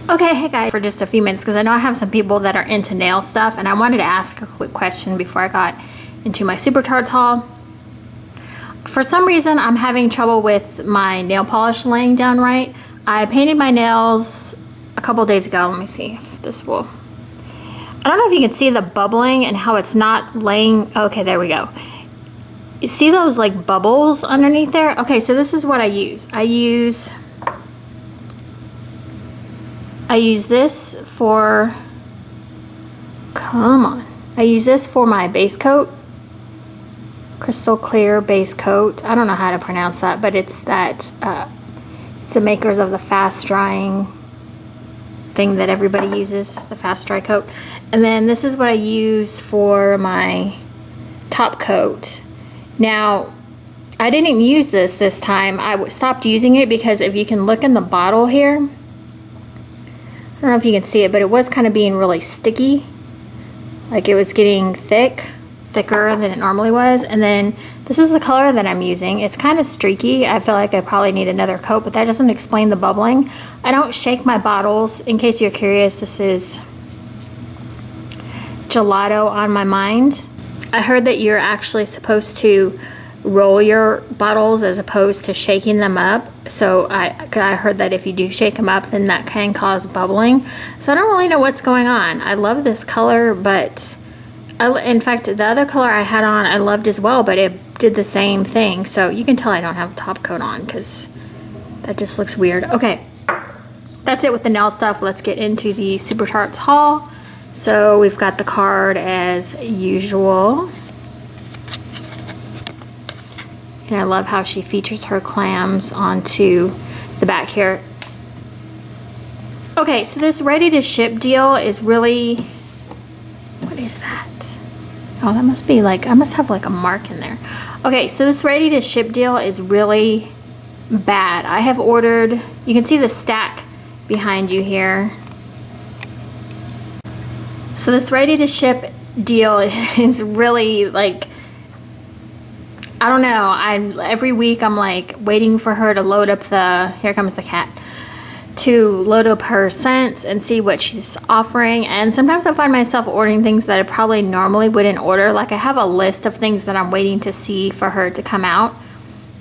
Okay, hey guys, for just a few minutes, because I know I have some people that are into nail stuff, and I wanted to ask a quick question before I got into my Super Tarts haul. For some reason, I'm having trouble with my nail polish laying down right. I painted my nails a couple days ago. Let me see if this will... I don't know if you can see the bubbling and how it's not laying... Okay, there we go. You see those like bubbles underneath there? Okay, so this is what I use. I use this for... Come on. I use this for my base coat. Crystal clear base coat. I don't know how to pronounce that, but it's that... it's the makers of the fast drying thing that everybody uses, the fast dry coat. And then this is what I use for my top coat. Now, I didn't use this time. I stopped using it because if you can look in the bottle here, I don't know if you can see it, but it was kind of being really sticky. Like it was getting thicker than it normally was. And then this is the color that I'm using. It's kind of streaky. I feel like I probably need another coat, but that doesn't explain the bubbling. I don't shake my bottles. In case you're curious, this is gelato on my mind. I heard that you're actually supposed to roll your bottles as opposed to shaking them up. So I heard that if you do shake them up, then that can cause bubbling. So I don't really know what's going on. I love this color, but in fact, the other color I had on I loved as well, but it did the same thing. So you can tell I don't have a top coat on because that just looks weird. Okay, that's it with the nail stuff. Let's get into the Super Tarts haul. So we've got the card as usual. And I love how she features her clams onto the back here. Okay, so this ready to ship deal is really, what is that? Oh, that must be like, I must have like a mark in there. Okay, so this ready to ship deal is really bad. I have ordered, you can see the stack behind you here. So this ready to ship deal is really like, I don't know, every week I'm like waiting for her to load up the, here comes the cat, to load up her scents and see what she's offering. And sometimes I find myself ordering things that I probably normally wouldn't order. Like I have a list of things that I'm waiting to see for her to come out.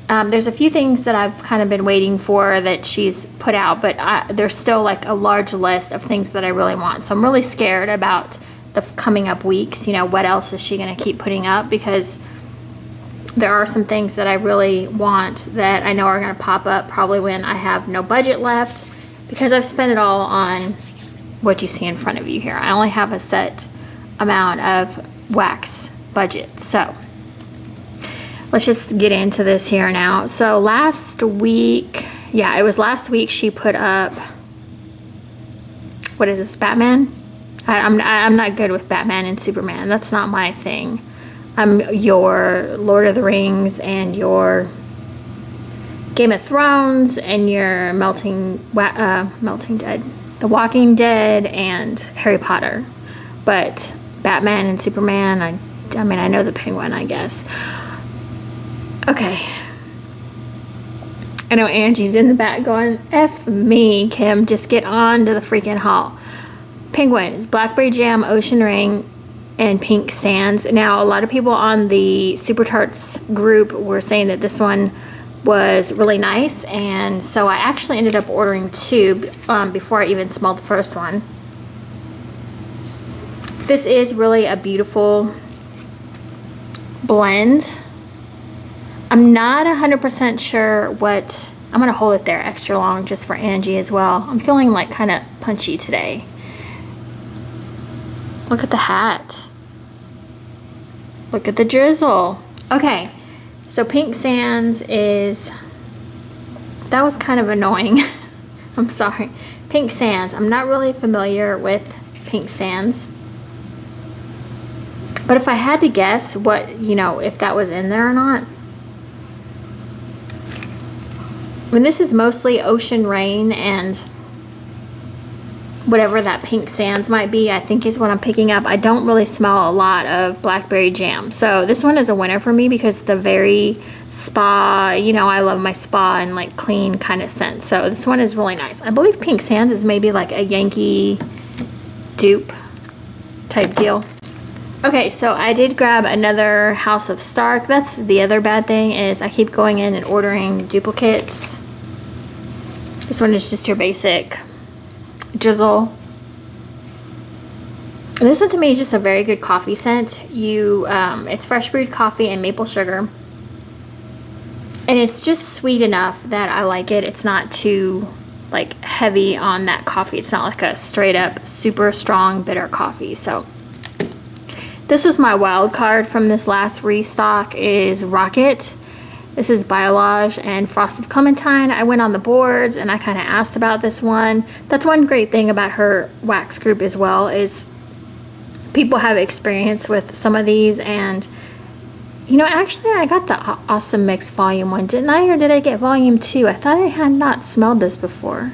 There's a few things that I've kind of been waiting for that she's put out, but there's still like a large list of things that I really want. So I'm really scared about the coming up weeks. You know, what else is she going to keep putting up? Because there are some things that I really want that I know are going to pop up probably when I have no budget left, because I've spent it all on what you see in front of you here. I only have a set amount of wax budget. So let's just get into this here now. So last week, yeah, it was last week she put up, what is this, Batman? I'm not good with Batman and Superman. That's not my thing. I'm your Lord of the Rings and your Game of Thrones and your Melting Dead, The Walking Dead, and Harry Potter. But Batman and Superman, I mean, I know the Penguin, I guess. Okay. I know Angie's in the back going, F me, Kim, just get on to the freaking haul. Penguin is Blackberry Jam, Ocean Ring, and Pink Sands. Now, a lot of people on the Super Tarts group were saying that this one was really nice, and so I actually ended up ordering two before I even smelled the first one. This is really a beautiful blend. I'm not 100% sure what, I'm gonna hold it there extra long just for Angie as well. I'm feeling like kind of punchy today. Look at the hat. Look at the drizzle. Okay, so Pink Sands is, that was kind of annoying. I'm sorry. Pink Sands, I'm not really familiar with Pink Sands. But if I had to guess what, you know, if that was in there or not. I mean, this is mostly Ocean Rain and whatever that pink sands might be, I think is what I'm picking up. I don't really smell a lot of blackberry jam. So this one is a winner for me because it's a very spa, you know, I love my spa and like clean kind of scent. So this one is really nice. I believe pink sands is maybe like a Yankee dupe type deal. Okay, so I did grab another House of Stark. That's the other bad thing, is I keep going in and ordering duplicates. This one is just your basic drizzle. And this one to me is just a very good coffee scent. It's fresh brewed coffee and maple sugar. And it's just sweet enough that I like it. It's not too like heavy on that coffee. It's not like a straight up super strong bitter coffee. So this was my wild card from this last restock, is Rocket. This is Biolage and Frosted Clementine. I went on the boards and I kind of asked about this one. That's one great thing about her wax group as well, is people have experience with some of these. And you know, actually I got the Awesome Mix Volume 1, didn't I? Or did I get Volume 2? I thought I had not smelled this before.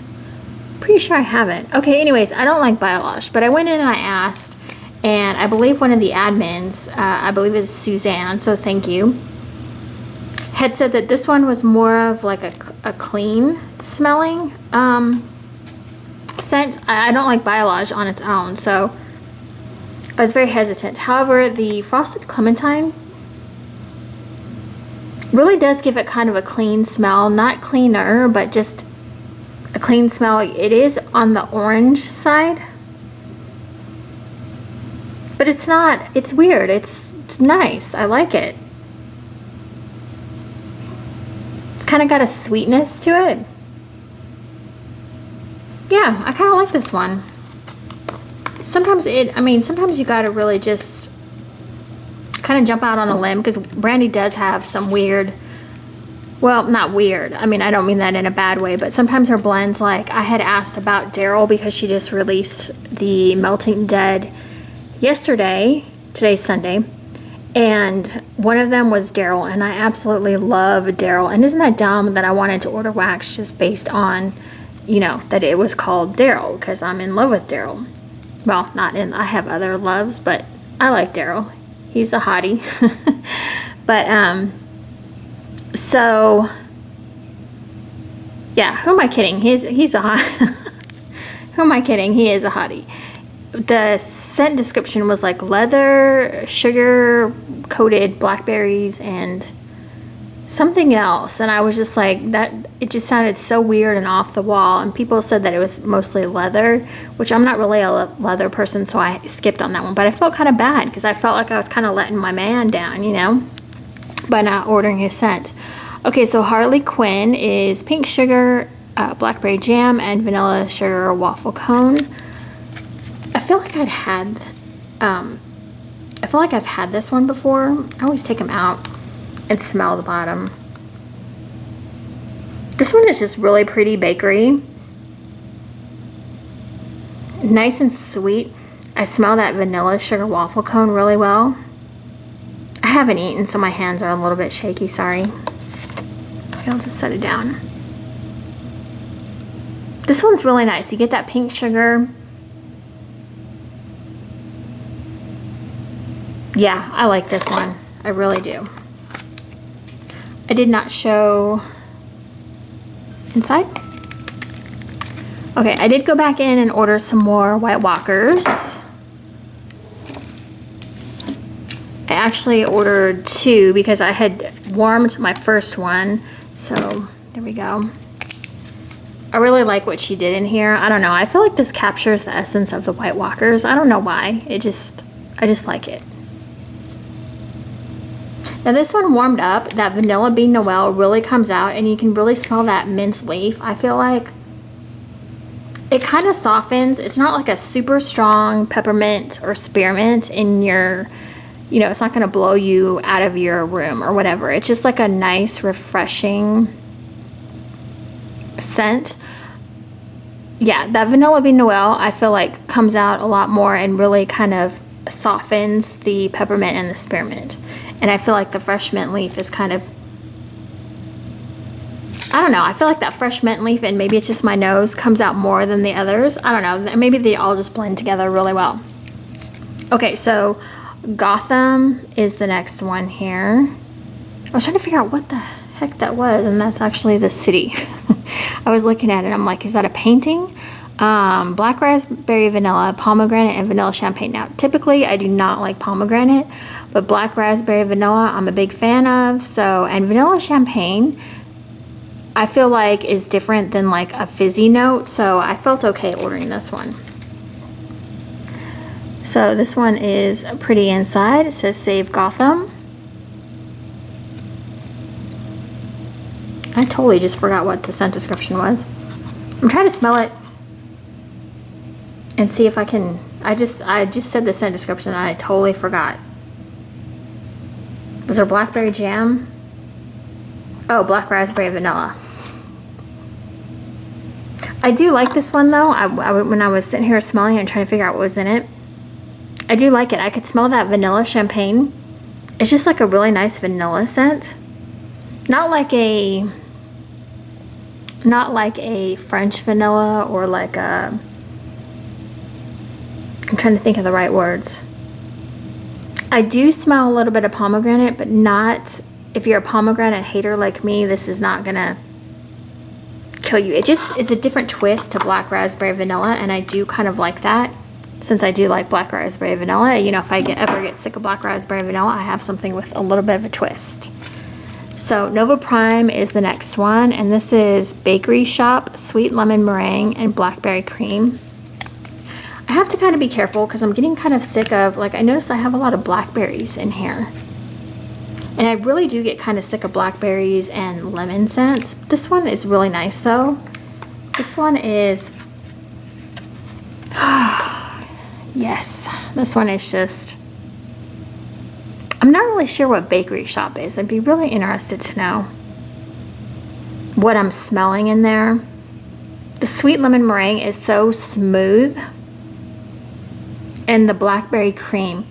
Pretty sure I haven't. Okay, anyways, I don't like Biolage, but I went in and I asked. And I believe one of the admins, I believe is Suzanne, so thank you, had said that this one was more of like a clean smelling scent. I don't like Biolage on its own, so I was very hesitant. However, the Frosted Clementine really does give it kind of a clean smell. Not cleaner, but just a clean smell. It is on the orange side. But it's not, it's weird. It's nice. I like it. It's kind of got a sweetness to it. Yeah, I kind of like this one. Sometimes sometimes you gotta really just kind of jump out on a limb, because Brandy does have some weird, well, not weird. I mean, I don't mean that in a bad way, but sometimes her blends, like I had asked about Daryl because she just released the Melting Dead yesterday, today's Sunday, and one of them was Daryl, and I absolutely love Daryl. And isn't that dumb that I wanted to order wax just based on, you know, that it was called Daryl, because I'm in love with Daryl. Well, I have other loves, but I like Daryl. He's a hottie. But so yeah, who am I kidding? He's a hot. Who am I kidding? He is a hottie. The scent description was like leather, sugar coated blackberries, and something else. And I was just like, that, it just sounded so weird and off the wall. And people said that it was mostly leather, which I'm not really a leather person, so I skipped on that one. But I felt kind of bad because I felt like I was kind of letting my man down, you know, by not ordering his scent. Okay, so Harley Quinn is pink sugar, blackberry jam, and vanilla sugar waffle cone. I feel like I've had this one before. I always take them out and smell the bottom. This one is just really pretty bakery. Nice and sweet. I smell that vanilla sugar waffle cone really well. I haven't eaten, so my hands are a little bit shaky, sorry. I'll just set it down. This one's really nice. You get that pink sugar. Yeah, I like this one. I really do. I did not show inside. Okay, I did go back in and order some more White Walkers. I actually ordered 2 because I had warmed my first one. So there we go. I really like what she did in here. I don't know. I feel like this captures the essence of the White Walkers. I don't know why. I just like it. Now this one warmed up, that Vanilla Bean Noel really comes out, and you can really smell that mint leaf. I feel like it kind of softens. It's not like a super strong peppermint or spearmint in your, you know, it's not going to blow you out of your room or whatever. It's just like a nice, refreshing scent. Yeah, that Vanilla Bean Noel, I feel like comes out a lot more and really kind of softens the peppermint and the spearmint. And I feel like the fresh mint leaf is kind of I don't know. I feel like that fresh mint leaf, and maybe it's just my nose, comes out more than the others. I don't know. Maybe they all just blend together really well. Okay, so Gotham is the next one here. I was trying to figure out what the heck that was, and that's actually the city. I was looking at it, I'm like, is that a painting? Black raspberry vanilla, pomegranate, and vanilla champagne. Now, typically I do not like pomegranate, but black raspberry vanilla I'm a big fan of. So, and vanilla champagne I feel like is different than like a fizzy note, so I felt okay ordering this one. So this one is pretty inside. It says Save Gotham. I totally just forgot what the scent description was. I'm trying to smell it and see if I can. I just said the scent description and I totally forgot. Was there blackberry jam? Oh, black raspberry vanilla. I do like this one though. When I was sitting here smelling it and trying to figure out what was in it, I do like it. I could smell that vanilla champagne. It's just like a really nice vanilla scent. Not like a French vanilla or like a, I'm trying to think of the right words. I do smell a little bit of pomegranate, but not, if you're a pomegranate hater like me, this is not gonna kill you. It just is a different twist to black raspberry vanilla, and I do kind of like that. Since I do like black raspberry vanilla, you know, if I ever get sick of black raspberry vanilla, I have something with a little bit of a twist. So Nova Prime is the next one, and this is Bakery Shop Sweet Lemon Meringue and Blackberry Cream. I have to kind of be careful because I'm getting kind of sick of, like, I noticed I have a lot of blackberries in here. And I really do get kind of sick of blackberries and lemon scents. This one is really nice though. This one is, yes, this one is just, I'm not really sure what Bakery Shop is. I'd be really interested to know what I'm smelling in there. The sweet lemon meringue is so smooth. And the blackberry cream.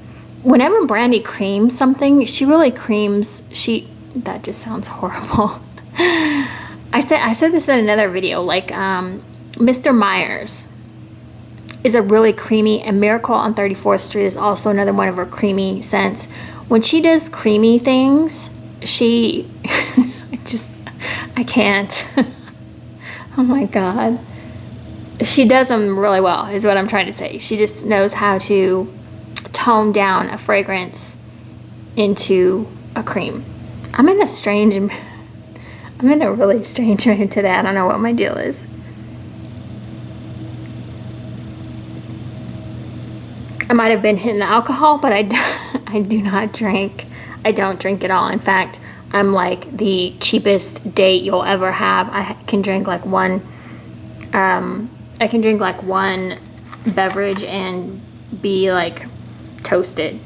Whenever Brandy creams something, she really creams, that just sounds horrible. I said this in another video, like Mr. Myers is a really creamy, and Miracle on 34th Street is also another one of her creamy scents. When she does creamy things, I can't. Oh my God. She does them really well, is what I'm trying to say. She just knows how to tone down a fragrance into a cream. I'm in a really strange mood today. I don't know what my deal is. I might have been hitting the alcohol, but I do not drink. I don't drink at all. In fact, I'm like the cheapest date you'll ever have. I can drink like one beverage and be like toasted.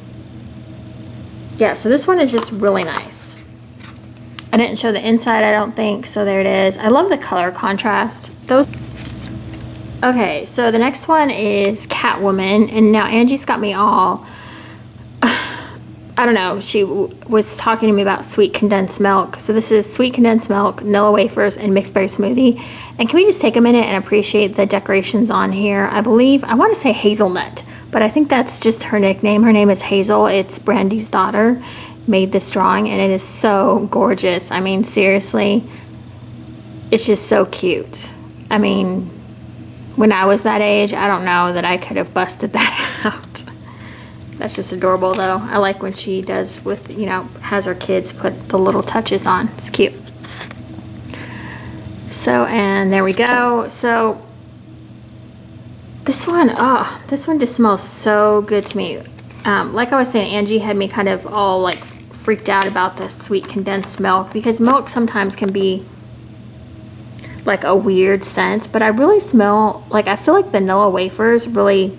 Yeah, so this one is just really nice. I didn't show the inside, I don't think, so there it is. I love the color contrast. Okay, so the next one is Catwoman, and now Angie's got me all, I don't know, she was talking to me about sweet condensed milk. So this is sweet condensed milk, vanilla wafers, and mixed berry smoothie. And can we just take a minute and appreciate the decorations on here? I want to say hazelnut, but I think that's just her nickname. Her name is Hazel. It's Brandy's daughter made this drawing, and it is so gorgeous. I mean, seriously, it's just so cute. I mean, when I was that age, I don't know that I could have busted that out. That's just adorable though. I like when she does with, you know, has her kids put the little touches on. It's cute. So, and there we go. So this one just smells so good to me. Like I was saying, Angie had me kind of all like freaked out about the sweet condensed milk, because milk sometimes can be like a weird scent, but I really smell, like, I feel like vanilla wafers really.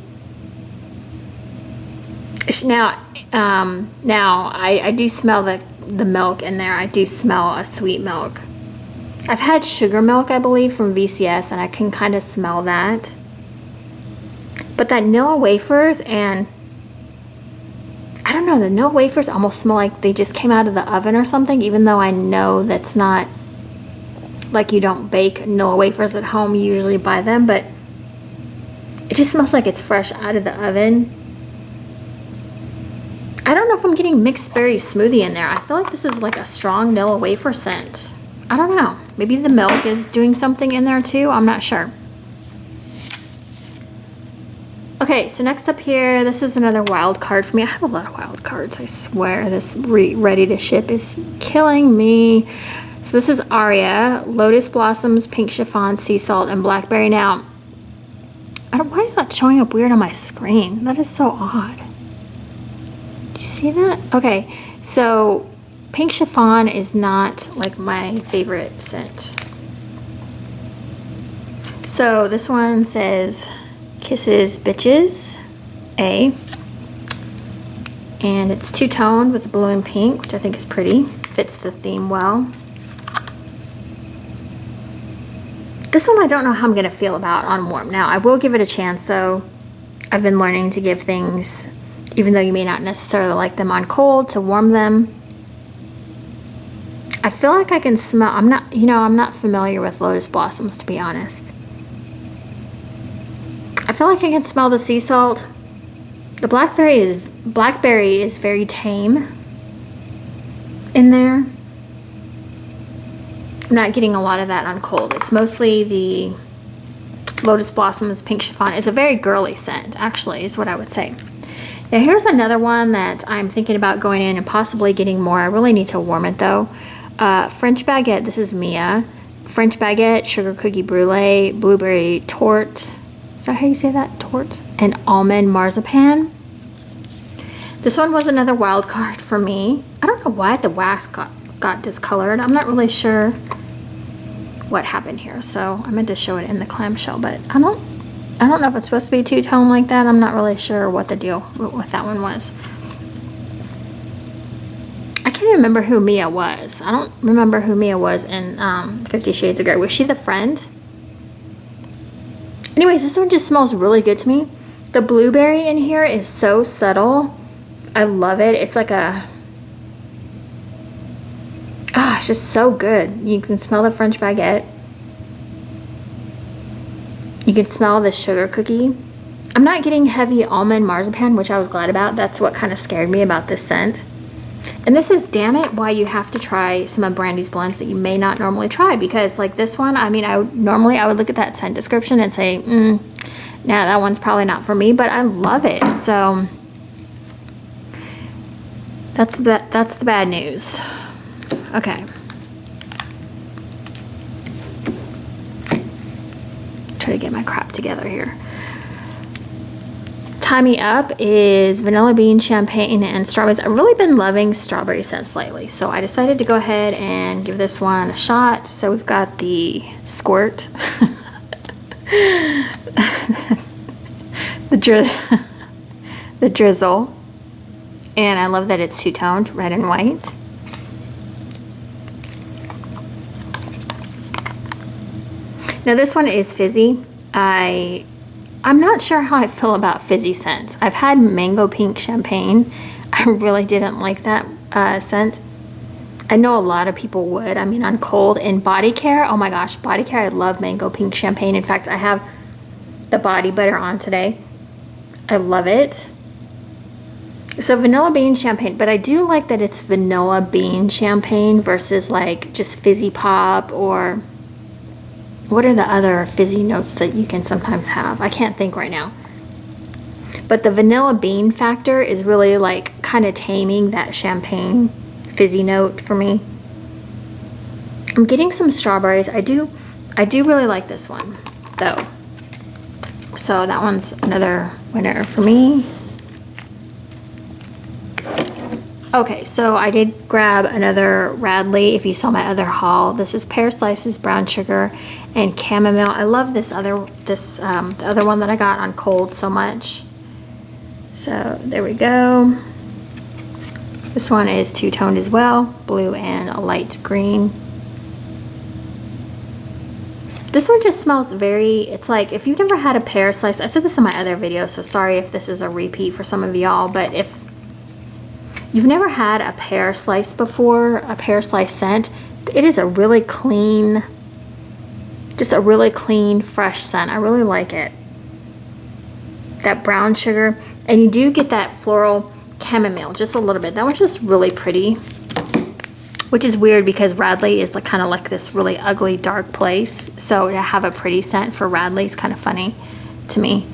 Now I do smell the milk in there. I do smell a sweet milk. I've had sugar milk, I believe, from VCS, and I can kind of smell that. But that vanilla wafers, and I don't know, the vanilla wafers almost smell like they just came out of the oven or something, even though I know that's not like you don't bake vanilla wafers at home, you usually buy them, but it just smells like it's fresh out of the oven. I don't know if I'm getting mixed berry smoothie in there. I feel like this is like a strong vanilla wafer scent. I don't know. Maybe the milk is doing something in there too. I'm not sure. Okay, so next up here, this is another wild card for me. I have a lot of wild cards, I swear. This ready to ship is killing me. So this is Aria, Lotus Blossoms, Pink Chiffon, Sea Salt, and Blackberry. Now, why is that showing up weird on my screen? That is so odd. Do you see that? Okay, so Pink Chiffon is not like my favorite scent. So this one says Kisses Bitches, A. And it's two-toned with blue and pink, which I think is pretty. Fits the theme well. This one I don't know how I'm going to feel about on warm. Now, I will give it a chance, though. I've been learning to give things, even though you may not necessarily like them on cold, to warm them. I feel like I can smell, I'm not familiar with Lotus Blossoms, to be honest. I feel like I can smell the sea salt. The blackberry is very tame in there. I'm not getting a lot of that on cold. It's mostly the Lotus Blossoms Pink Chiffon. It's a very girly scent, actually, is what I would say. Now here's another one that I'm thinking about going in and possibly getting more. I really need to warm it though. French Baguette, this is Mia. French Baguette, Sugar Cookie Brulee, Blueberry Tort. Is that how you say that? Tort? And Almond Marzipan. This one was another wild card for me. I don't know why the wax got discolored. I'm not really sure what happened here. So I meant to show it in the clamshell, but I don't know if it's supposed to be two-tone like that. I'm not really sure what the deal with that one was. I can't even remember who Mia was. I don't remember who Mia was in 50 Shades of Grey. Was she the friend? Anyways, this one just smells really good to me. The blueberry in here is so subtle. I love it. It's like a... it's just so good. You can smell the French Baguette. You can smell the sugar cookie. I'm not getting heavy almond marzipan, which I was glad about. That's what kind of scared me about this scent. And this is, damn it, why you have to try some of Brandy's blends that you may not normally try. Because like this one, I mean, I would look at that scent description and say, nah, that one's probably not for me, but I love it. So that's the bad news. Okay. Try to get my crap together here. Tie Me Up is vanilla bean, champagne, and strawberries. I've really been loving strawberry scents lately, so I decided to go ahead and give this one a shot. So we've got the squirt, the drizzle, and I love that it's two-toned, red and white. Now this one is fizzy. I'm not sure how I feel about fizzy scents. I've had mango pink champagne. I really didn't like that scent. I know a lot of people would. I mean, on cold. And body care, oh my gosh, body care, I love mango pink champagne. In fact, I have the body butter on today. I love it. So vanilla bean champagne, but I do like that it's vanilla bean champagne versus like just fizzy pop, or what are the other fizzy notes that you can sometimes have? I can't think right now. But the vanilla bean factor is really like kind of taming that champagne fizzy note for me. I'm getting some strawberries. I do really like this one though. So that one's another winner for me. Okay, so I did grab another Radley. If you saw my other haul, this is pear slices, brown sugar, and chamomile. I love the other one that I got on cold so much. So there we go. This one is two-toned as well, blue and a light green. This one just smells very, it's like, if you've never had a pear slice, I said this in my other video, so sorry if this is a repeat for some of y'all, but if you've never had a pear slice before, a pear slice scent, it is a really clean, Just a really clean, fresh scent. I really like it. That brown sugar, and you do get that floral chamomile, just a little bit. That one's just really pretty, which is weird because Radley is like kind of like this really ugly, dark place. So to have a pretty scent for Radley is kind of funny to me.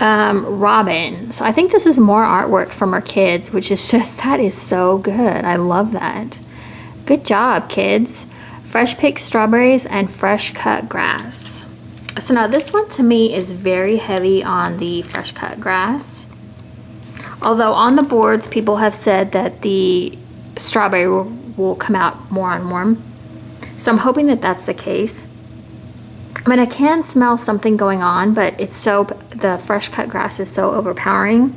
Robin. So I think this is more artwork from our kids, which is just, that is so good. I love that. Good job, kids. Fresh picked strawberries and fresh cut grass. So now this one to me is very heavy on the fresh cut grass. Although on the boards, people have said that the strawberry will come out more on warm. So I'm hoping that that's the case. I mean, I can smell something going on, but it's so, the fresh cut grass is so overpowering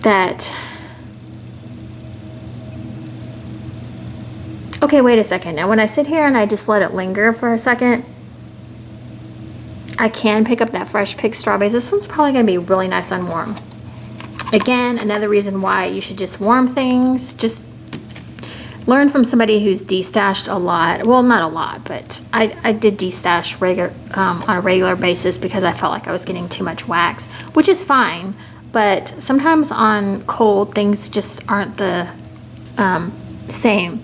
that... Okay, wait a second. Now when I sit here and I just let it linger for a second, I can pick up that fresh picked strawberries. This one's probably going to be really nice on warm. Again, another reason why you should just warm things. Just learn from somebody who's destashed a lot. Well, not a lot, but I did destash on a regular basis because I felt like I was getting too much wax, which is fine. But sometimes on cold, things just aren't the same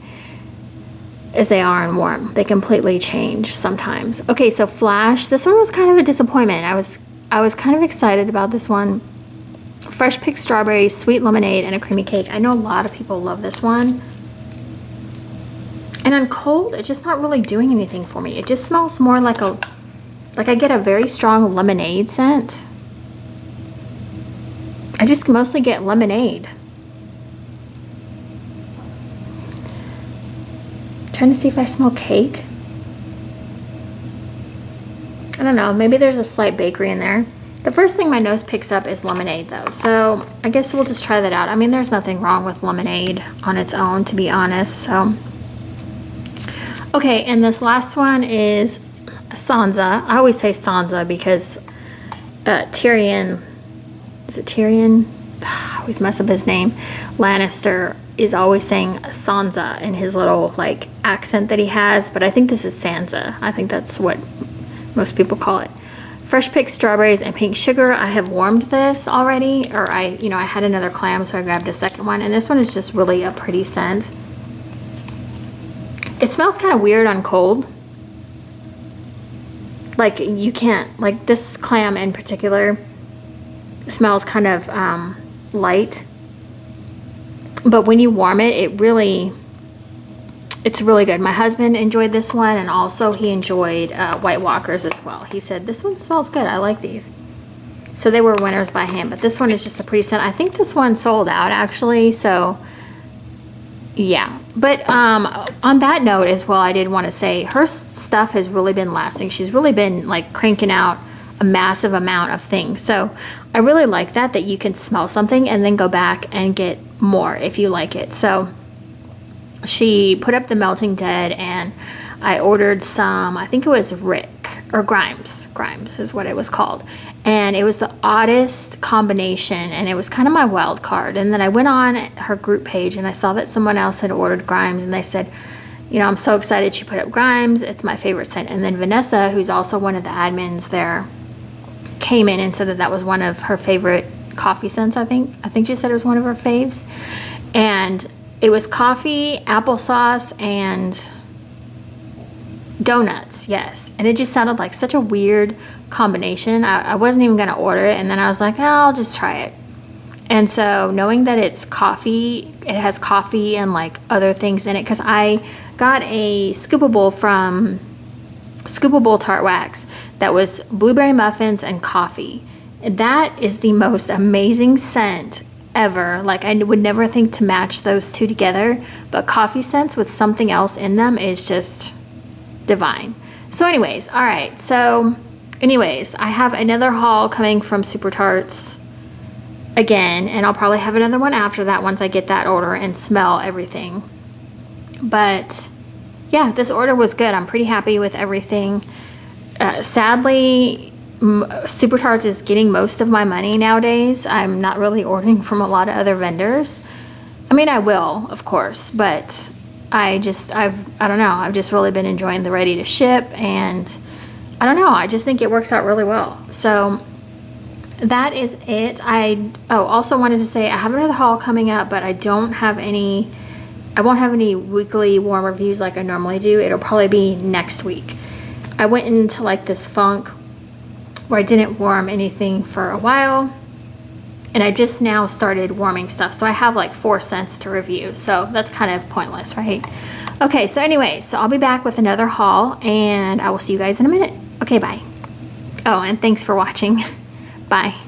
as they are on warm. They completely change sometimes. Okay, so Flash, this one was kind of a disappointment. I was kind of excited about this one. Fresh picked strawberries, sweet lemonade, and a creamy cake. I know a lot of people love this one. And on cold, it's just not really doing anything for me. It just smells more like I get a very strong lemonade scent. I just mostly get lemonade. Trying to see if I smell cake. I don't know, maybe there's a slight bakery in there. The first thing my nose picks up is lemonade though, so I guess we'll just try that out. I mean, there's nothing wrong with lemonade on its own, to be honest, so. Okay, and this last one is Sansa. I always say Sansa because Tyrion, is it Tyrion? I always mess up his name. Lannister is always saying Sansa in his little like accent that he has, but I think this is Sansa. I think that's what most people call it. Fresh picked strawberries and pink sugar. I have warmed this already, or I had another clam, so I grabbed a second one, and this one is just really a pretty scent. It smells kind of weird on cold. Like you can't, like this clam in particular smells kind of light. But when you warm it, it's really good. My husband enjoyed this one, and also he enjoyed White Walkers as well. He said, this one smells good. I like these. So they were winners by him. But this one is just a pretty scent. I think this one sold out, actually. So, yeah. But on that note as well, I did want to say her stuff has really been lasting. She's really been, like, cranking out a massive amount of things. So I really like that you can smell something and then go back and get more if you like it. So she put up the Melting Dead, and I ordered some, I think it was Rick or Grimes is what it was called, and it was the oddest combination, and it was kind of my wild card. And then I went on her group page and I saw that someone else had ordered Grimes, and they said, you know, I'm so excited she put up Grimes, it's my favorite scent. And then Vanessa, who's also one of the admins there, came in and said that was one of her favorite coffee scents. I think she said it was one of her faves, and it was coffee, applesauce, and donuts. Yes, and it just sounded like such a weird combination. I wasn't even gonna order it, and then I was like, oh, I'll just try it. And so knowing that it's coffee, it has coffee and like other things in it, because I got a scoopable from Scoopable Tart Wax that was blueberry muffins and coffee. That is the most amazing scent ever. Like, I would never think to match those two together, but coffee scents with something else in them is just divine. So anyways, all right, so anyways, I have another haul coming from Super Tarts again, and I'll probably have another one after that once I get that order and smell everything. But yeah, this order was good. I'm pretty happy with everything. Sadly, Super Tarts is getting most of my money nowadays. I'm not really ordering from a lot of other vendors. I mean, I will, of course, but I don't know, I've just really been enjoying the ready to ship, and I don't know, I just think it works out really well. So that is it. I also wanted to say I have another haul coming up, but I won't have any weekly warm reviews like I normally do. It'll probably be next week. I went into like this funk where I didn't warm anything for a while, and I just now started warming stuff. So I have like 4 cents to review. So that's kind of pointless, right? Okay, so anyway, so I'll be back with another haul, and I will see you guys in a minute. Okay, bye. Oh, and thanks for watching. Bye.